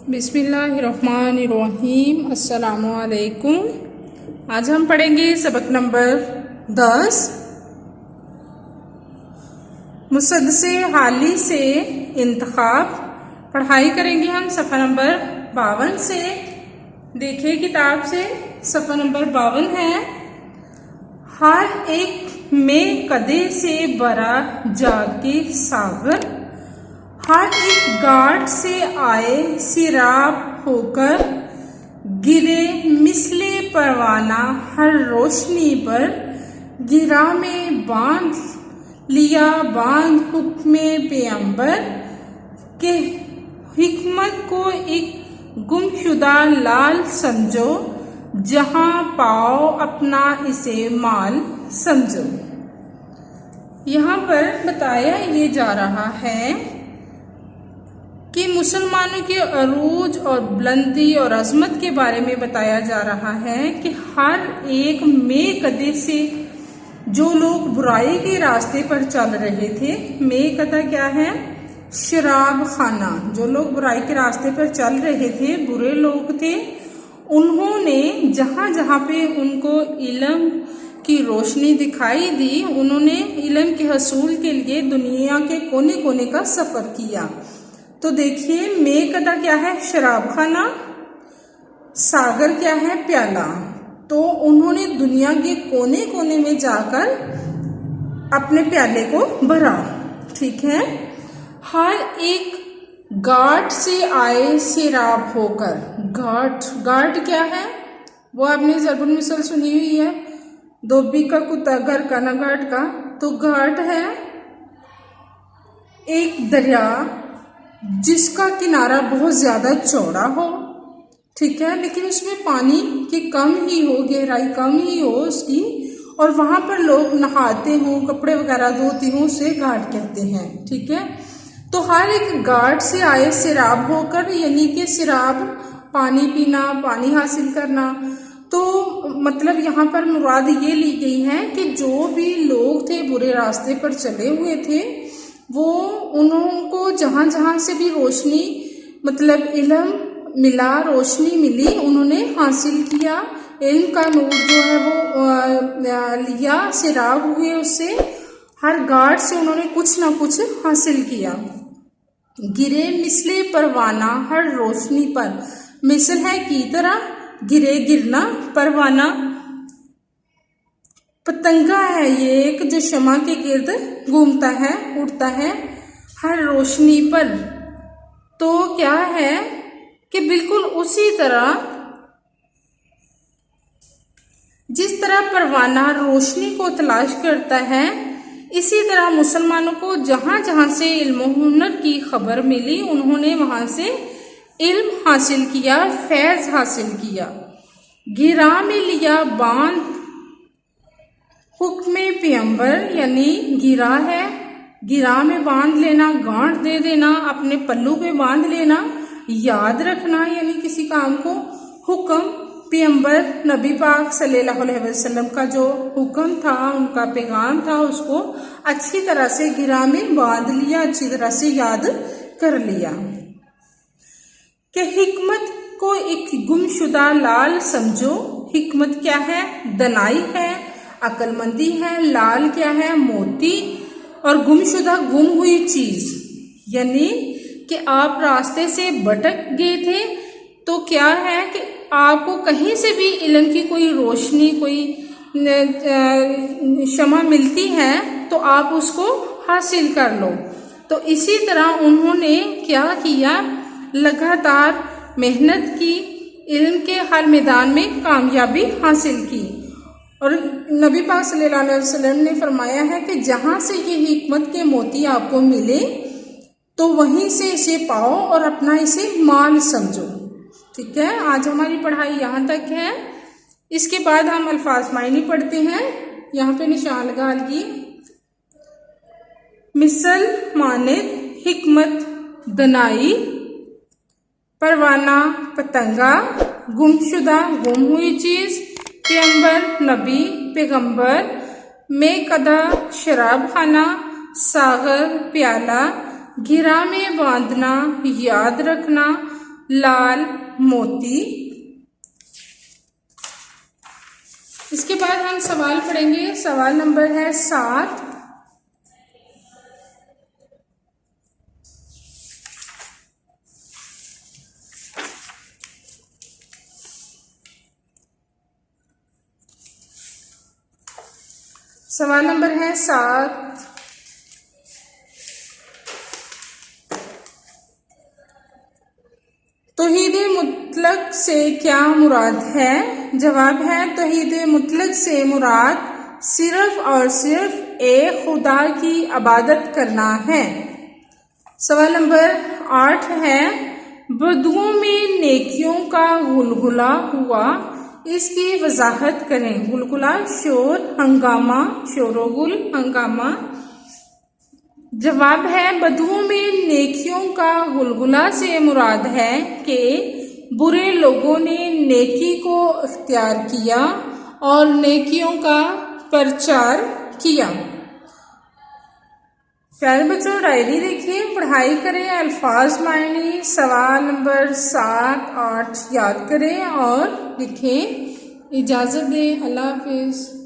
बिस्मिल्लाहिर्रहमानिर्रहीम। अस्सलामुअलैकुम। आज हम पढ़ेंगे सबक नंबर 10 मुसद्द से हाली से इंतखाब। पढ़ाई करेंगे हम सफ़ा नंबर 52 से। देखिए किताब से सफ़ा नंबर 52 है। हर एक में कदे से बरा जाके सागर, हर एक गाट से आए सिराब होकर, गिरे मिसले परवाना हर रोशनी पर, गिरा में बांध लिया बांध हुक्मे पैगंबर के हिकमत को एक गुमशुदा लाल समझो, जहां पाओ अपना इसे माल समझो। यहाँ पर बताया ये जा रहा है कि मुसलमानों के अरूज और बुलंदी और अजमत के बारे में बताया जा रहा है कि हर एक में कदे से जो लोग बुराई के रास्ते पर चल रहे थे, में कदा क्या है? शराब खाना। जो लोग बुराई के रास्ते पर चल रहे थे, बुरे लोग थे, उन्होंने जहां जहां पे उनको इल्म की रोशनी दिखाई दी, उन्होंने इल्म के हसूल के लिए दुनिया के कोने कोने का सफर किया। तो देखिए, में कदा क्या है? शराब खाना, सागर क्या है? प्याला। तो उन्होंने दुनिया के कोने कोने में जाकर अपने प्याले को भरा। ठीक है। हर एक गाट से आए सिराब होकर। गाट क्या है? वो आपने ज़रुल मिसल सुनी हुई है, धोबी का कुत्ता घर का ना घाट का। तो घाट है एक दरिया जिसका किनारा बहुत ज्यादा चौड़ा हो, ठीक है, लेकिन उसमें पानी की कम ही हो, गहराई कम ही हो उसकी, और वहां पर लोग नहाते हों, कपड़े वगैरह धोते हों, उसे घाट कहते हैं। ठीक है। तो हर एक घाट से आए सिराब होकर, यानी कि सिराब पानी पीना, पानी हासिल करना। तो मतलब यहाँ पर मुराद ये ली गई है कि जो भी लोग थे बुरे रास्ते पर चले हुए थे, वो उनको जहां जहां से भी रोशनी मतलब इल्म मिला, रोशनी मिली, उन्होंने हासिल किया। इल्म का नूर जो है वो लिया, सिराग हुए उससे, हर गार्ड से उन्होंने कुछ ना कुछ हासिल किया। गिरे मिसले परवाना हर रोशनी पर। मिसल है की तरह, गिरे गिरना, परवाना पतंगा है ये एक जो शमा के गिर्द घूमता है, उड़ता है हर रोशनी पर। तो क्या है कि बिल्कुल उसी तरह जिस तरह परवाना रोशनी को तलाश करता है, इसी तरह मुसलमानों को जहां जहां से इल्म हुनर की खबर मिली, उन्होंने वहां से इल्म हासिल किया, फैज हासिल किया। गिरा में लिया बांध हुक्मे पैगंबर, यानी गिरा है, गिरा में बांध लेना, गांठ दे देना, अपने पल्लू पे बांध लेना, याद रखना, यानी किसी काम को। हुक्म पैगंबर नबी पाक सल्लल्लाहु अलैहि वसल्लम का जो हुक्म था, उनका पैगाम था, उसको अच्छी तरह से गिरा में बांध लिया, अच्छी तरह से याद कर लिया। कि हिकमत को एक गुमशुदा लाल समझो। हिकमत क्या है? दनाई है, अक्लमंदी है। लाल क्या है? मोती। और गुमशुदा गुम हुई चीज, यानी कि आप रास्ते से भटक गए थे, तो क्या है कि आपको कहीं से भी इल्म की कोई रोशनी, कोई शमा मिलती है, तो आप उसको हासिल कर लो। तो इसी तरह उन्होंने क्या किया? लगातार मेहनत की, इल्म के हर मैदान में कामयाबी हासिल की। और नबी पाक सल्लल्लाहु अलैहि वसल्लम ने फरमाया है कि जहां से ये हिकमत के मोती आपको मिले, तो वहीं से इसे पाओ और अपना इसे माल समझो। ठीक है। आज हमारी पढ़ाई यहाँ तक है। इसके बाद हम अल्फाज मायनी पढ़ते हैं। यहाँ पे निशान लगा लिए। मिसल मानिद, हिकमत दनाई, परवाना पतंगा, गुमशुदा गुम हुई चीज, पैगंबर नबी पैगंबर, में कदा शराब खाना, सागर प्याला, घिरा में बांधना, याद रखना, लाल मोती। इसके बाद हम सवाल पढ़ेंगे। सवाल नंबर है 7। सवाल नंबर है 7। तौहीद मुतलक से क्या मुराद है? जवाब है तौहीद मुतलक से मुराद सिर्फ और सिर्फ एक खुदा की इबादत करना है। सवाल नंबर 8 है, बदुओं में नेकियों का गुलगुला हुआ, इसकी वजाहत करें। गुलगुला शोर, हंगामा, शोरोगुल, हंगामा। जवाब है बदुओं में नेकियों का गुलगुला से मुराद है कि बुरे लोगों ने नेकी को इख्तियार किया और नेकियों का प्रचार किया। प्यारे बच्चों, डायरी देखिए, पढ़ाई करें, अल्फाज मायने। सवाल नंबर 7, 8 याद करें और लिखें। इजाज़त दें। अल्लाह हाफिज़।